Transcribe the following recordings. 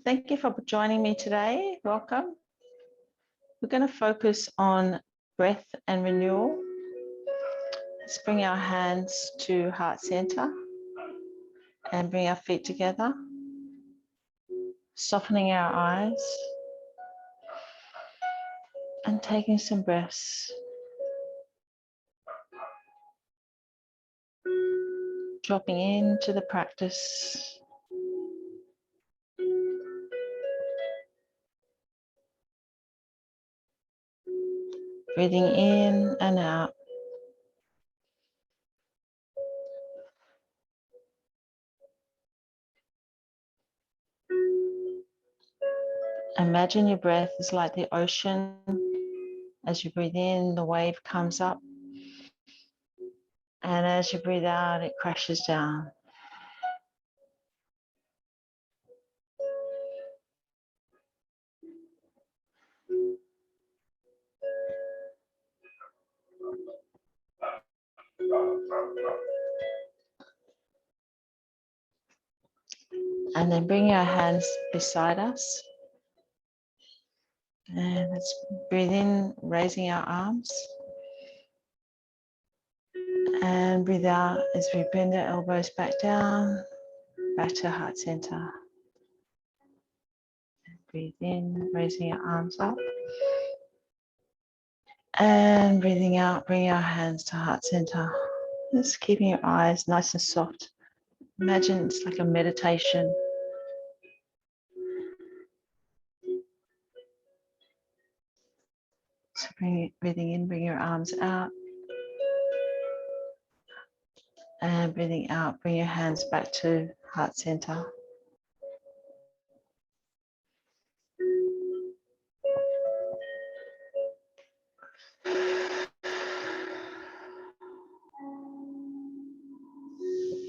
Thank you for joining me today. Welcome. We're going to focus on breath and renewal. Let's bring our hands to heart center and bring our feet together, softening our eyes and taking some breaths. Dropping into the practice. Breathing in and out. Imagine your breath is like the ocean. As you breathe in, the wave comes up. And as you breathe out, it crashes down. And then bring your hands beside us. And let's breathe in, raising our arms. And breathe out as we bend our elbows back down, back to heart center. Breathe in, raising our arms up. And breathing out, bring our hands to heart center. Just keeping your eyes nice and soft. Imagine it's like a meditation. So breathing in, bring your arms out. And breathing out, bring your hands back to heart center.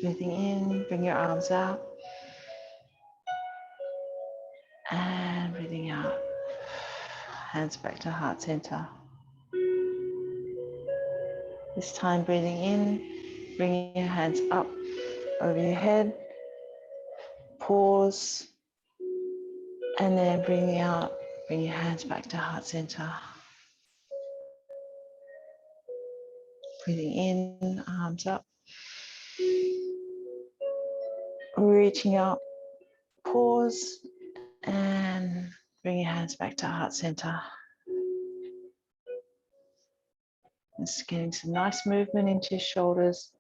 Breathing in, bring your arms out. And breathing out, hands back to heart center. This time breathing in, bringing your hands up over your head. Pause. And then breathing out, bring your hands back to heart center. Breathing in, arms up. Reaching up, pause, and bring your hands back to heart center. Just getting some nice movement into your shoulders.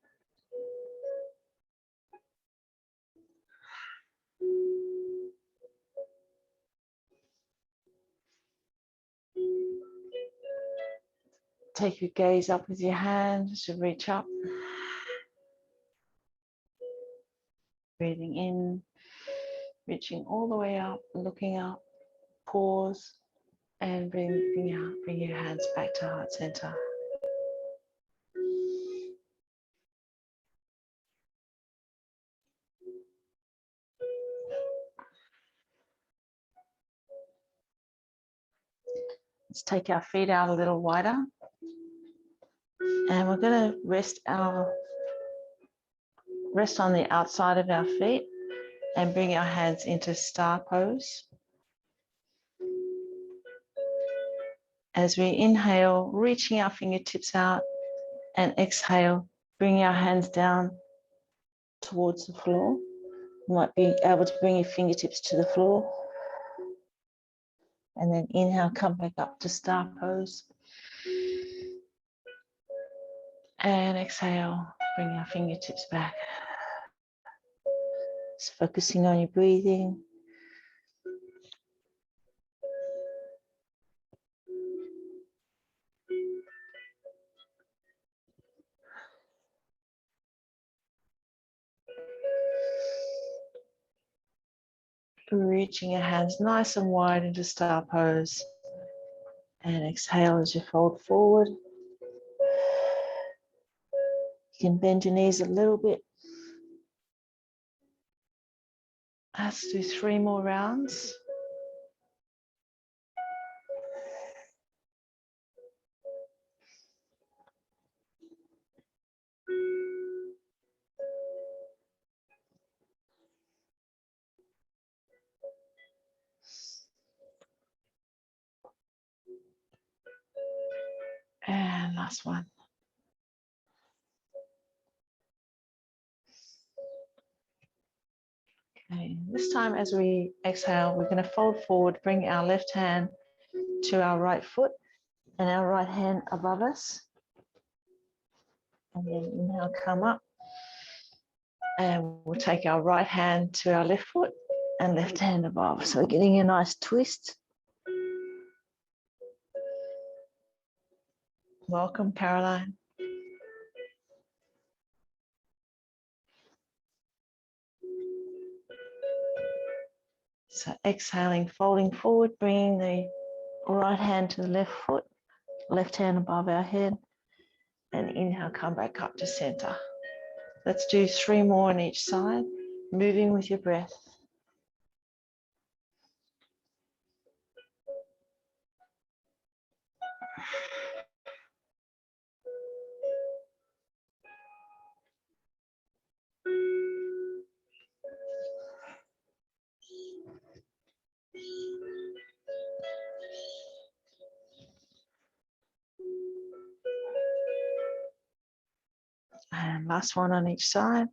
Take your gaze up with your hands to reach up. Breathing in, reaching all the way up, looking up, pause, and breathing out, bring your hands back to heart center. Let's take our feet out a little wider. And we're going to rest on the outside of our feet and bring our hands into star pose. As we inhale, reaching our fingertips out, and exhale, bring our hands down towards the floor. You might be able to bring your fingertips to the floor. And then inhale, come back up to star pose. And exhale, bring our fingertips back. Just focusing on your breathing. Reaching your hands nice and wide into star pose. And exhale as you fold forward. You can bend your knees a little bit. Let's do 3 more rounds. last one. Okay, this time as we exhale, we're going to fold forward, bring our left hand to our right foot and our right hand above us. And then inhale, come up. And we'll take our right hand to our left foot and left hand above. So we're getting a nice twist. Welcome, Caroline. So exhaling, folding forward, bringing the right hand to the left foot, left hand above our head, and inhale, come back up to center. Let's do 3 more on each side, moving with your breath. And last one on each side.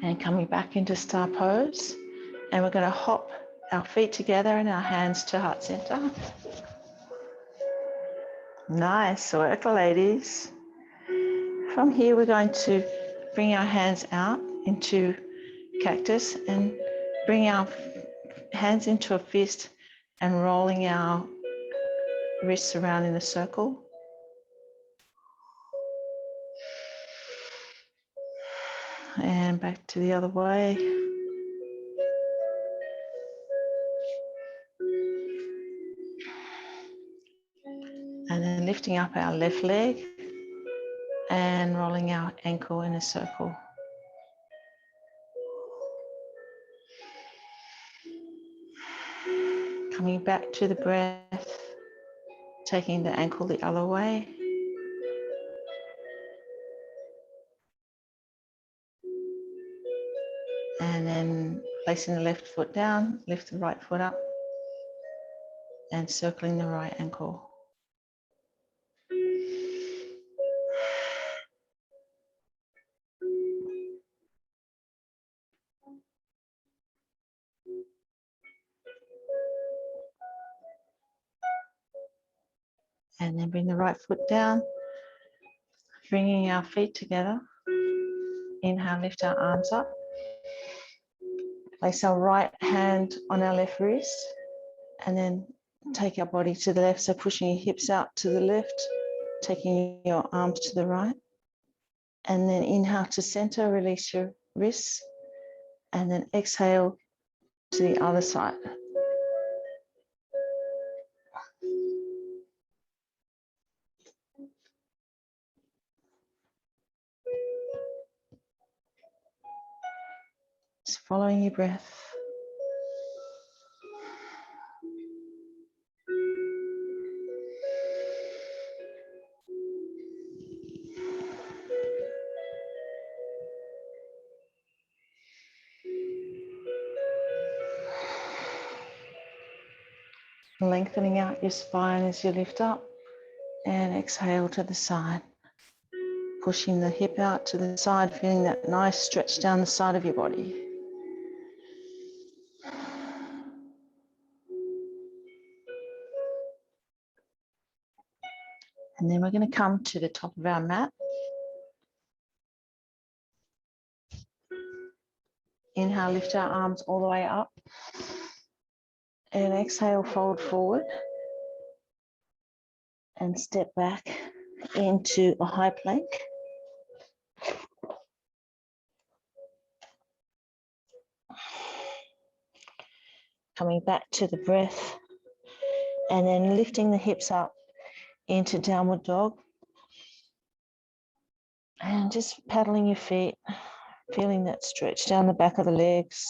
And coming back into star pose. And we're going to hop our feet together and our hands to heart center. Nice work, ladies. From here, we're going to bring our hands out into cactus and bring our hands into a fist and rolling our wrists around in a circle. And back to the other way. And then lifting up our left leg and rolling our ankle in a circle. Coming back to the breath, taking the ankle the other way. And then placing the left foot down, lift the right foot up and circling the right ankle. And then bring the right foot down, bringing our feet together. Inhale, lift our arms up. Place our right hand on our left wrist and then take our body to the left. So pushing your hips out to the left, taking your arms to the right. And then inhale to center, release your wrists. And then exhale to the other side. Just following your breath. Lengthening out your spine as you lift up and exhale to the side. Pushing the hip out to the side, feeling that nice stretch down the side of your body. And then we're going to come to the top of our mat. Inhale, lift our arms all the way up. And exhale, fold forward. And step back into a high plank. Coming back to the breath. And then lifting the hips up into downward dog. And just paddling your feet, feeling that stretch down the back of the legs.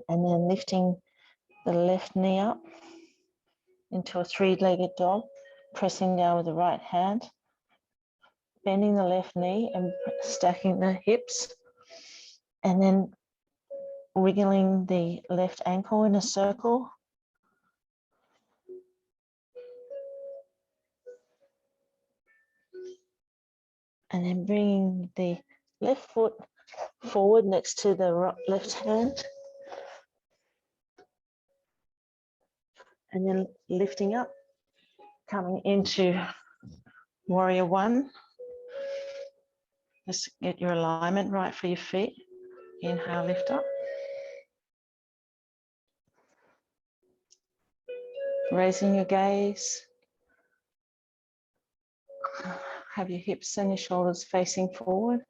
And then lifting the left knee up into a three-legged dog, pressing down with the right hand, bending the left knee and stacking the hips, and then wiggling the left ankle in a circle. And then bringing the left foot forward next to the left hand. And then lifting up, coming into warrior one. Just get your alignment right for your feet. Inhale, lift up. Raising your gaze. Have your hips and your shoulders facing forward.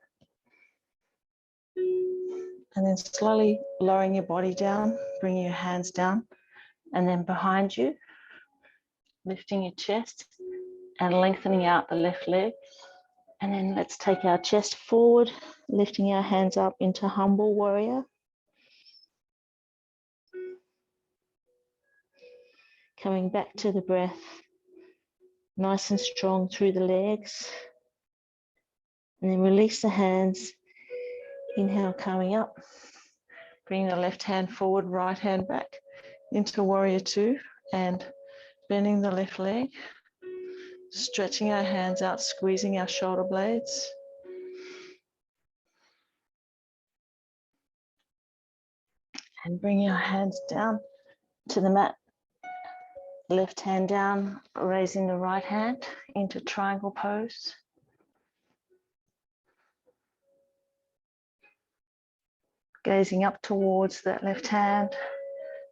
And then slowly lowering your body down, bringing your hands down. And then behind you, lifting your chest and lengthening out the left leg. And then let's take our chest forward, lifting our hands up into humble warrior. Coming back to the breath, nice and strong through the legs. And then release the hands. Inhale, coming up. Bring the left hand forward, right hand back into warrior two and bending the left leg. Stretching our hands out, squeezing our shoulder blades. And bringing our hands down to the mat. Left hand down, raising the right hand into triangle pose. Gazing up towards that left hand,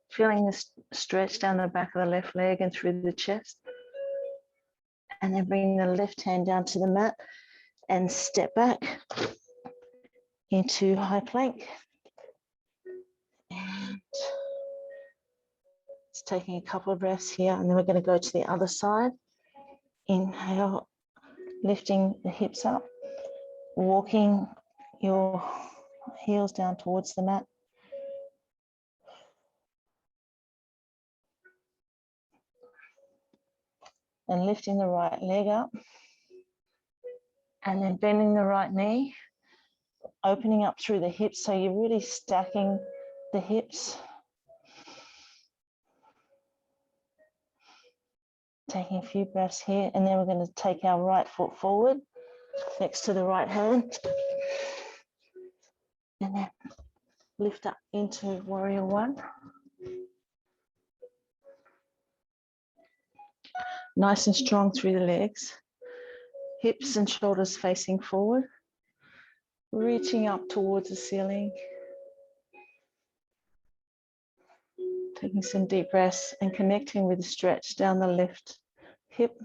feeling the stretch down the back of the left leg and through the chest. And then bring the left hand down to the mat and step back into high plank. And it's taking a couple of breaths here, and then we're going to go to the other side. Inhale, lifting the hips up, walking your heels down towards the mat. And lifting the right leg up. And then bending the right knee, opening up through the hips, so you're really stacking the hips. Taking a few breaths here, and then we're going to take our right foot forward next to the right hand. And then lift up into warrior one. Nice and strong through the legs. Hips and shoulders facing forward. Reaching up towards the ceiling. Taking some deep breaths and connecting with the stretch down the left hip.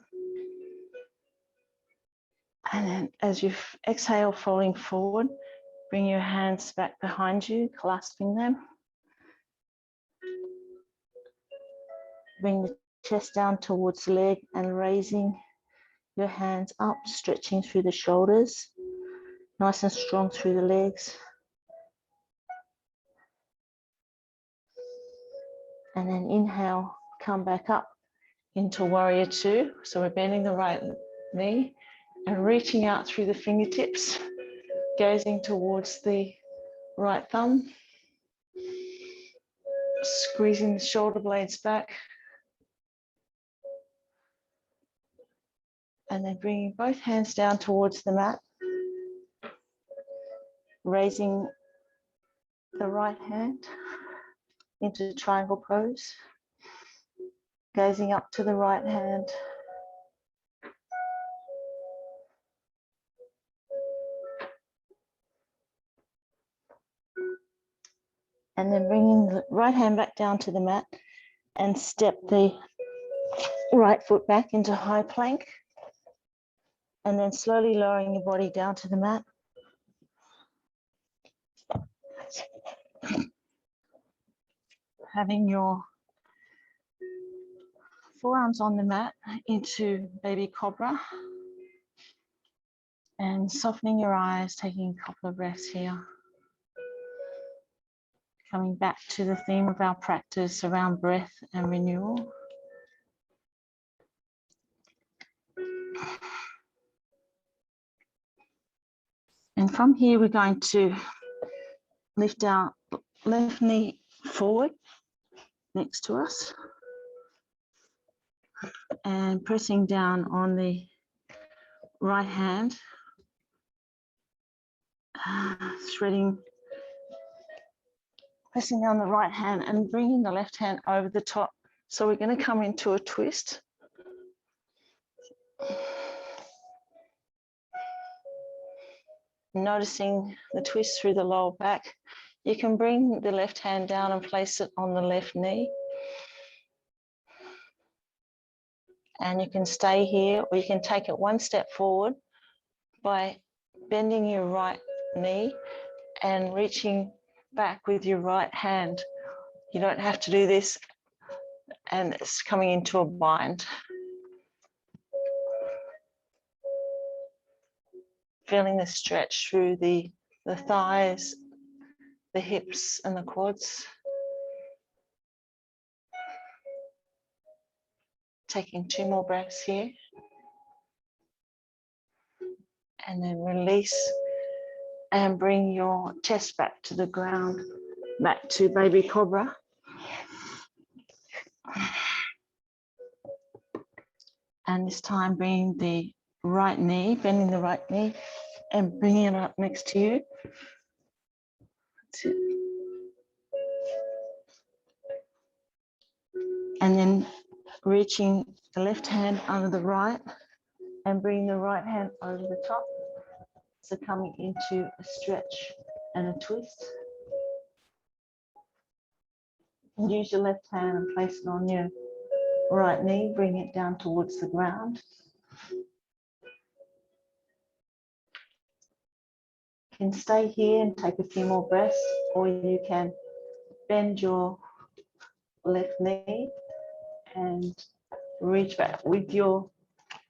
And then as you exhale, falling forward, bring your hands back behind you, clasping them. Bring the chest down towards the leg and raising your hands up, stretching through the shoulders. Nice and strong through the legs. And then inhale, come back up into warrior two. So we're bending the right knee and reaching out through the fingertips, gazing towards the right thumb, squeezing the shoulder blades back. And then bringing both hands down towards the mat, raising the right hand into triangle pose, gazing up to the right hand. And then bringing the right hand back down to the mat and step the right foot back into high plank. And then slowly lowering your body down to the mat. Having your forearms on the mat into baby cobra. And softening your eyes, taking a couple of breaths here. Coming back to the theme of our practice around breath and renewal. And from here, we're going to lift our left knee forward next to us and pressing down on the right hand, threading, pressing down the right hand and bringing the left hand over the top. So we're going to come into a twist. Noticing the twist through the lower back. You can bring the left hand down and place it on the left knee. And you can stay here, or you can take it one step forward by bending your right knee and reaching back with your right hand. You don't have to do this, and it's coming into a bind. Feeling the stretch through the thighs, the hips and the quads. Taking 2 more breaths here. And then release and bring your chest back to the ground, back to baby cobra. And this time bring the right knee, bending the right knee and bringing it up next to you. That's it. And then reaching the left hand under the right and bringing the right hand over the top. So coming into a stretch and a twist. And use your left hand and place it on your right knee, bring it down towards the ground. You can stay here and take a few more breaths, or you can bend your left knee and reach back with your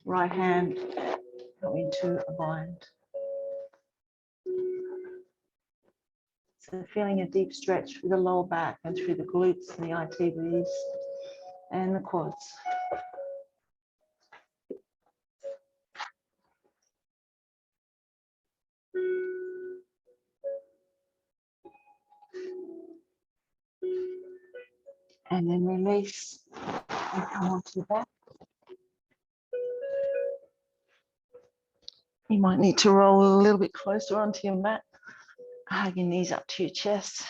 right hand, go into a bind. So feeling a deep stretch through the lower back and through the glutes and the ITBs and the quads. And then release and come onto the back. You might need to roll a little bit closer onto your mat. Hug your knees up to your chest.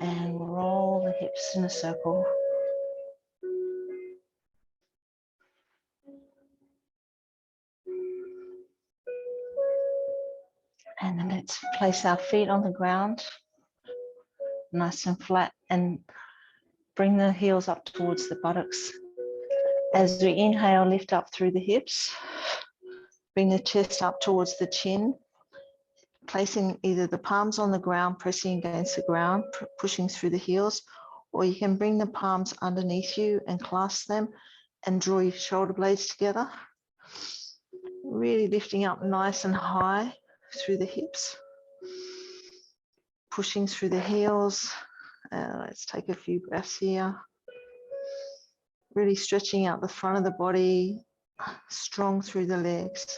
And roll the hips in a circle. And then let's place our feet on the ground, nice and flat, and bring the heels up towards the buttocks. As we inhale, lift up through the hips, bring the chest up towards the chin, placing either the palms on the ground, pressing against the ground, pushing through the heels, or you can bring the palms underneath you and clasp them and draw your shoulder blades together. Really lifting up nice and high through the hips, pushing through the heels. Let's take a few breaths here. Really stretching out the front of the body, strong through the legs.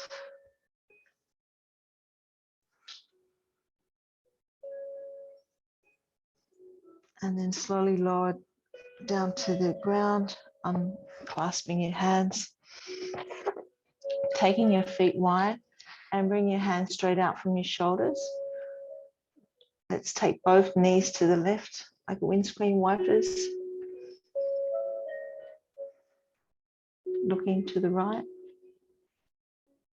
And then slowly lower down to the ground, unclasping your hands, taking your feet wide and bring your hands straight out from your shoulders. Let's take both knees to the left, like windscreen wipers. Looking to the right.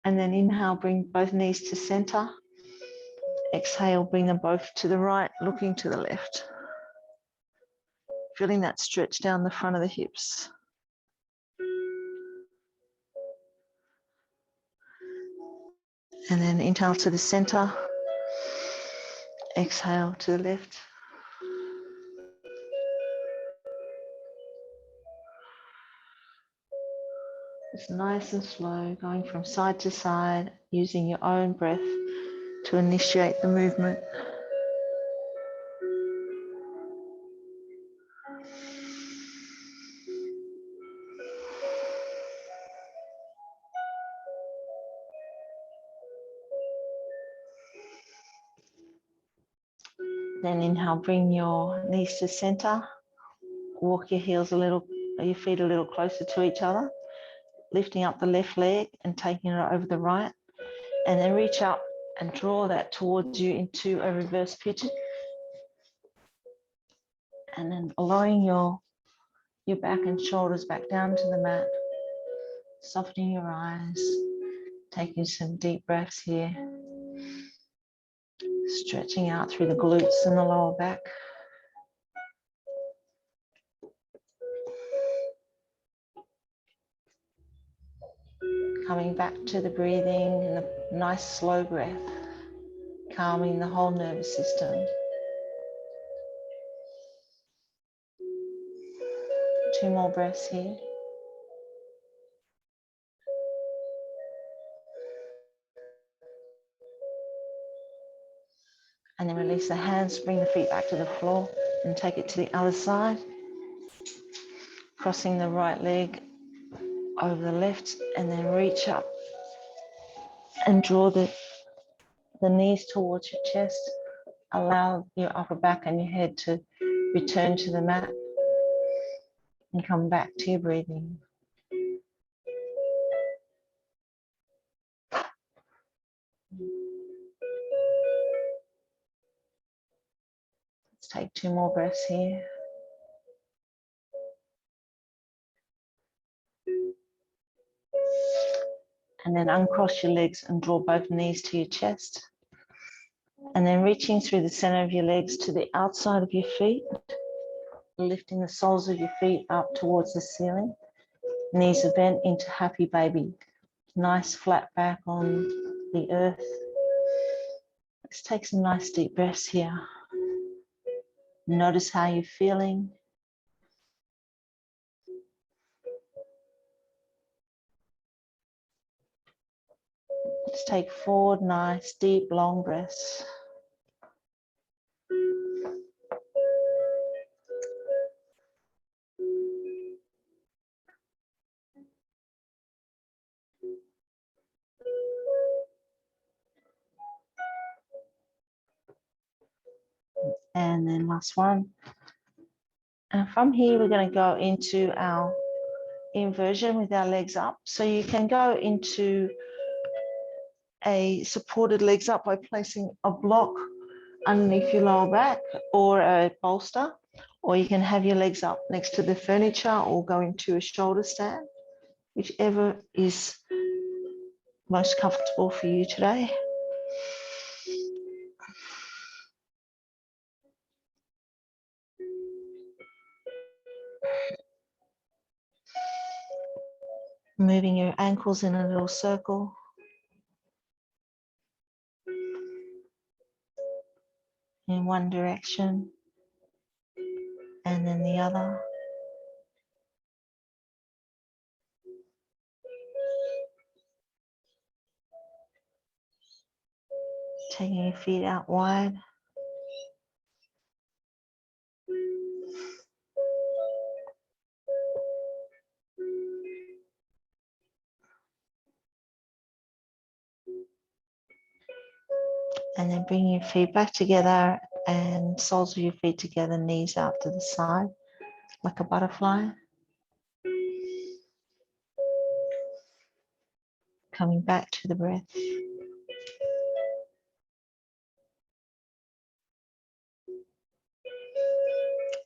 And then inhale, bring both knees to center. Exhale, bring them both to the right, looking to the left. Feeling that stretch down the front of the hips. And then inhale to the center. Exhale to the left. It's nice and slow, going from side to side, using your own breath to initiate the movement. Then inhale, bring your knees to center. Walk your feet a little closer to each other, lifting up the left leg and taking it over the right. And then reach up and draw that towards you into a reverse pigeon. And then lowering your back and shoulders back down to the mat, softening your eyes, taking some deep breaths here, stretching out through the glutes and the lower back. Coming back to the breathing and a nice slow breath, calming the whole nervous system. 2 more breaths here. And then release the hands, bring the feet back to the floor and take it to the other side. Crossing the right leg over the left and then reach up and draw the knees towards your chest. Allow your upper back and your head to return to the mat and come back to your breathing. Let's take 2 more breaths here. And then uncross your legs and draw both knees to your chest. And then reaching through the center of your legs to the outside of your feet, lifting the soles of your feet up towards the ceiling. Knees are bent into happy baby. Nice flat back on the earth. Let's take some nice deep breaths here. Notice how you're feeling. Let's take 4 nice, deep, long breaths. And then last one. And from here, we're going to go into our inversion with our legs up. So you can go into a supported legs up by placing a block underneath your lower back or a bolster, or you can have your legs up next to the furniture or go into a shoulder stand, whichever is most comfortable for you today. Moving your ankles in a little circle. In one direction and then the other. Taking your feet out wide. And then bringing your feet back together and soles of your feet together, knees out to the side, like a butterfly. Coming back to the breath.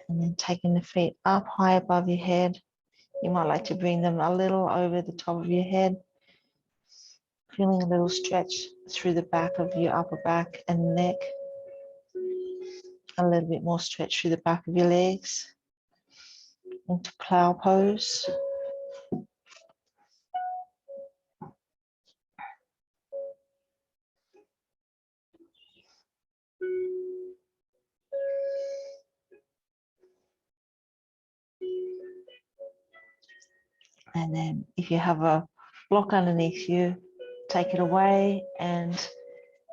And then taking the feet up high above your head. You might like to bring them a little over the top of your head. Feeling a little stretch through the back of your upper back and neck. A little bit more stretch through the back of your legs. Into plow pose. And then if you have a block underneath you, take it away. And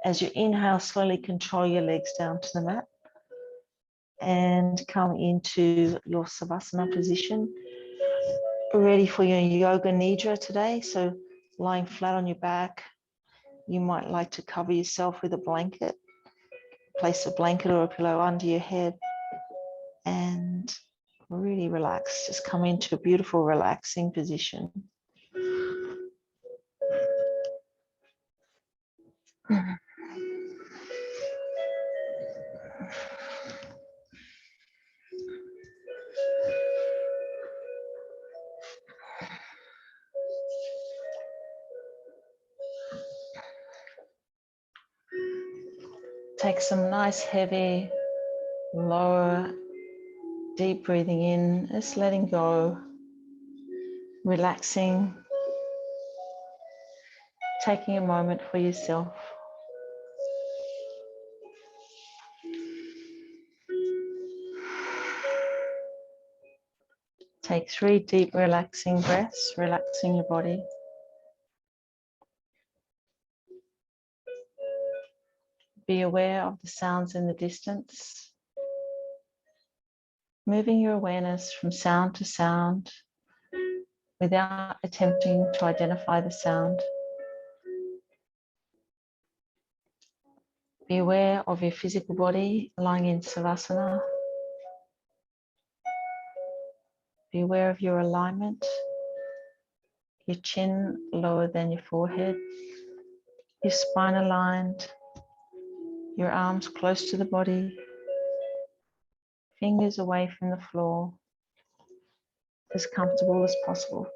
as you inhale, slowly control your legs down to the mat and come into your Savasana position. Ready for your Yoga Nidra today. So lying flat on your back, you might like to cover yourself with a blanket place a blanket or a pillow under your head and really relax. Just come into a beautiful, relaxing position. Take some nice, heavy, lower, deep breathing in, just letting go, relaxing, taking a moment for yourself. Take 3 deep, relaxing breaths, relaxing your body. Be aware of the sounds in the distance. Moving your awareness from sound to sound without attempting to identify the sound. Be aware of your physical body lying in Savasana. Be aware of your alignment, your chin lower than your forehead, your spine aligned, your arms close to the body, fingers away from the floor, as comfortable as possible.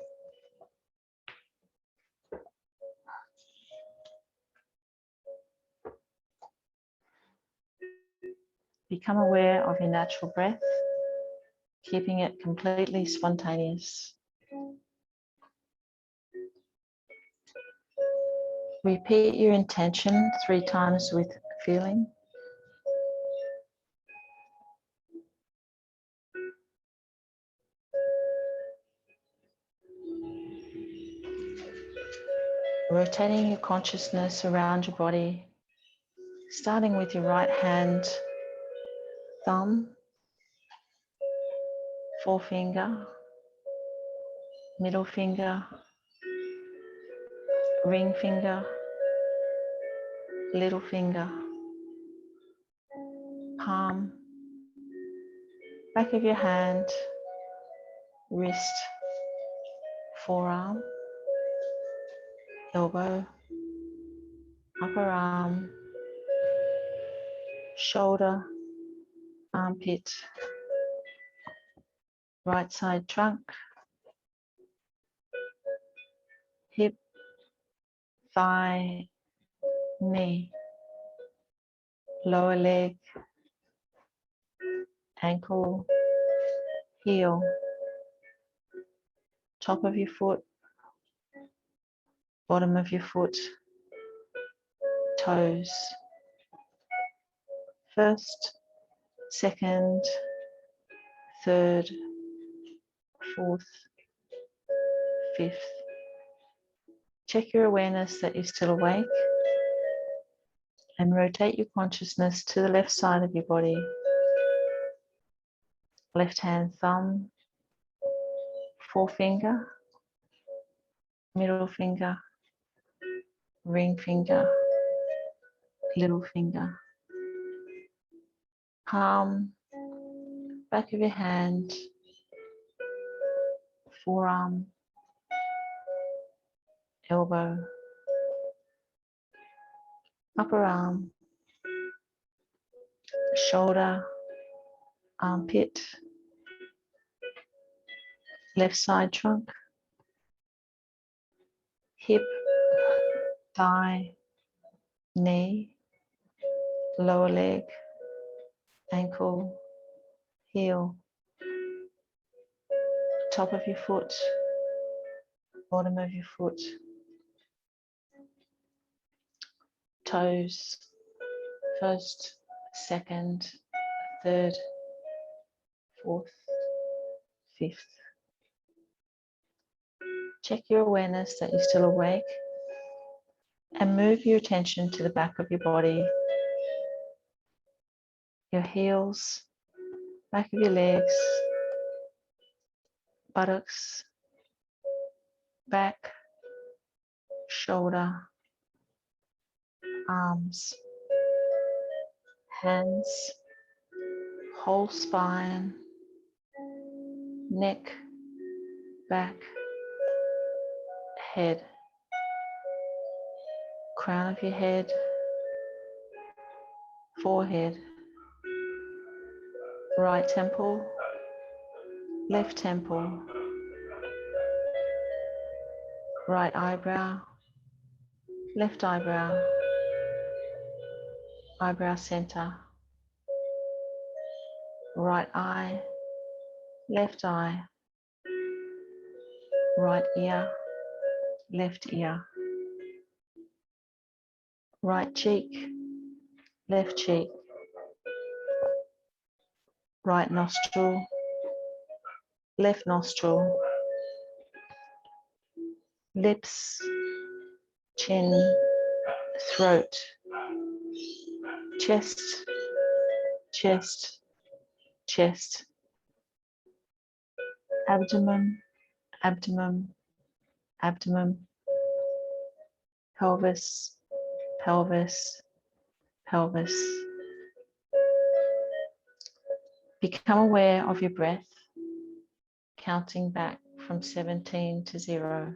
Become aware of your natural breath, keeping it completely spontaneous. Repeat your intention 3 times with feeling. Rotating your consciousness around your body, starting with your right hand, thumb, forefinger, middle finger, ring finger, little finger, palm, back of your hand, wrist, forearm, elbow, upper arm, shoulder, armpit, right side trunk, hip, thigh, knee, lower leg, ankle, heel, top of your foot, bottom of your foot, toes, first, second, third, fourth, fifth. Check your awareness that you're still awake and rotate your consciousness to the left side of your body. Left hand thumb, forefinger, middle finger, ring finger, little finger, palm, back of your hand, forearm, elbow, upper arm, shoulder, armpit, left side trunk, hip, thigh, knee, lower leg, ankle, heel, top of your foot, bottom of your foot, toes, first, second, third, fourth, fifth. Check your awareness that you're still awake and move your attention to the back of your body, your heels, back of your legs, buttocks, back, shoulder, arms, hands, whole spine, neck, back, head, crown of your head, forehead, right temple, left temple, right eyebrow, left eyebrow, eyebrow center, right eye, left eye, right ear, left ear, right cheek, left cheek, right nostril, left nostril, lips, chin, throat, chest, chest, chest, abdomen, abdomen, abdomen, pelvis, pelvis, pelvis. Become aware of your breath, counting back from 17 to 0.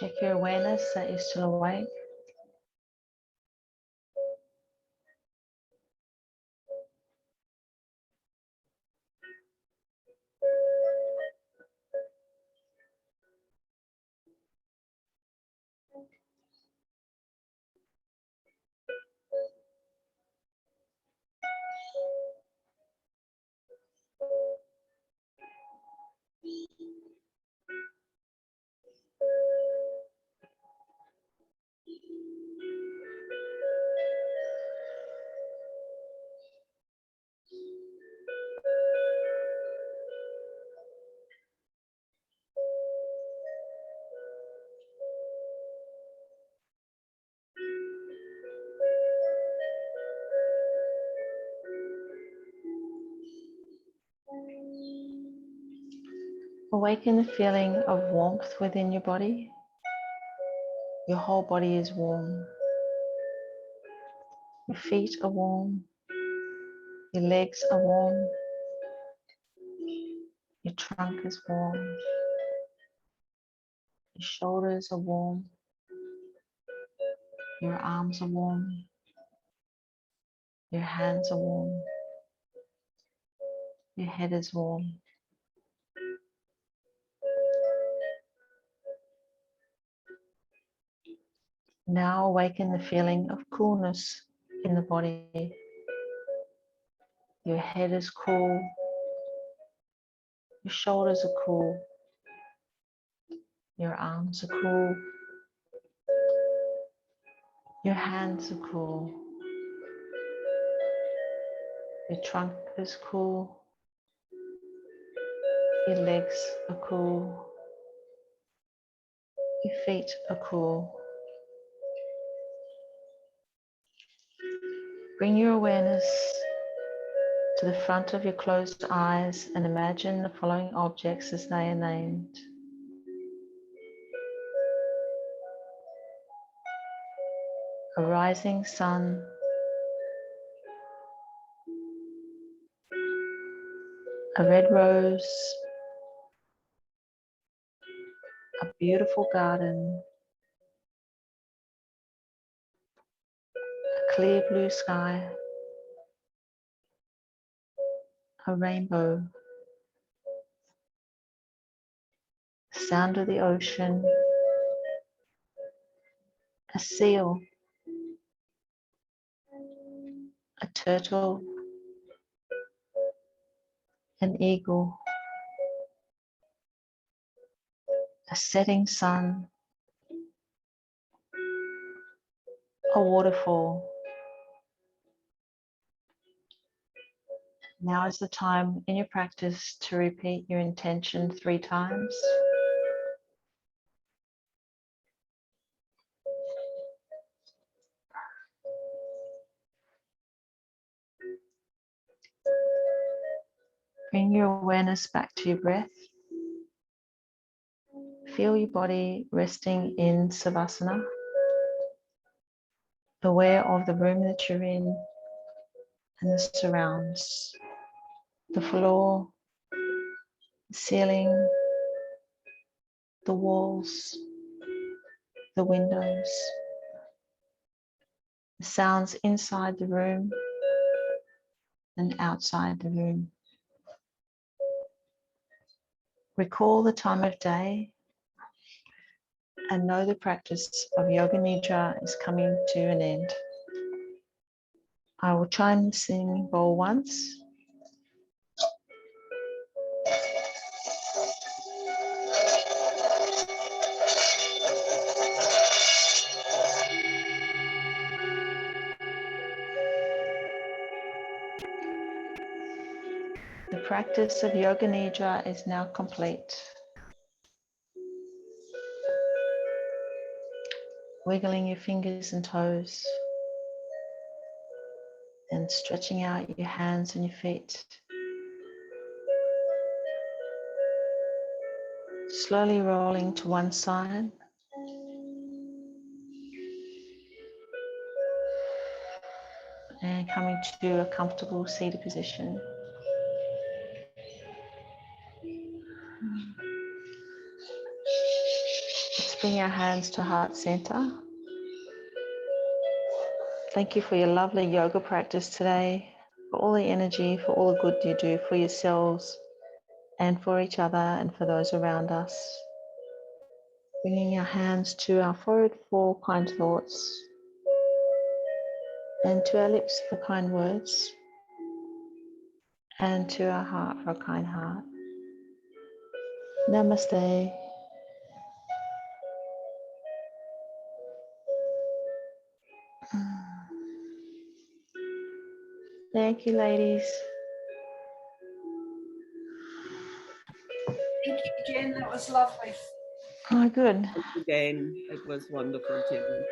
Check your awareness that you're still awake. Awaken the feeling of warmth within your body. Your whole body is warm. Your feet are warm. Your legs are warm. Your trunk is warm. Your shoulders are warm. Your arms are warm. Your hands are warm. Your head is warm. Now awaken the feeling of coolness in the body. Your head is cool. Your shoulders are cool. Your arms are cool. Your hands are cool. Your trunk is cool. Your legs are cool. Your feet are cool. Bring your awareness to the front of your closed eyes and imagine the following objects as they are named. A rising sun, a red rose, a beautiful garden, a clear blue sky, a rainbow, the sound of the ocean, a seal, a turtle, an eagle, a setting sun, a waterfall. Now is the time in your practice to repeat your intention 3 times. Bring your awareness back to your breath. Feel your body resting in Savasana, aware of the room that you're in and the surrounds, the floor, the ceiling, the walls, the windows, the sounds inside the room and outside the room. Recall the time of day and know the practice of Yoga Nidra is coming to an end. I will chime the singing bowl once. The practice of Yoga Nidra is now complete. Wiggling your fingers and toes and stretching out your hands and your feet. Slowly rolling to one side. And coming to a comfortable seated position. Let's bring our hands to heart center. Thank you for your lovely yoga practice today, for all the energy, for all the good you do for yourselves and for each other and for those around us. Bringing our hands to our forehead for kind thoughts and to our lips for kind words and to our heart for a kind heart. Namaste. Thank you, ladies. Thank you, Jen. That was lovely. Oh, good. Again, it was wonderful, Jen.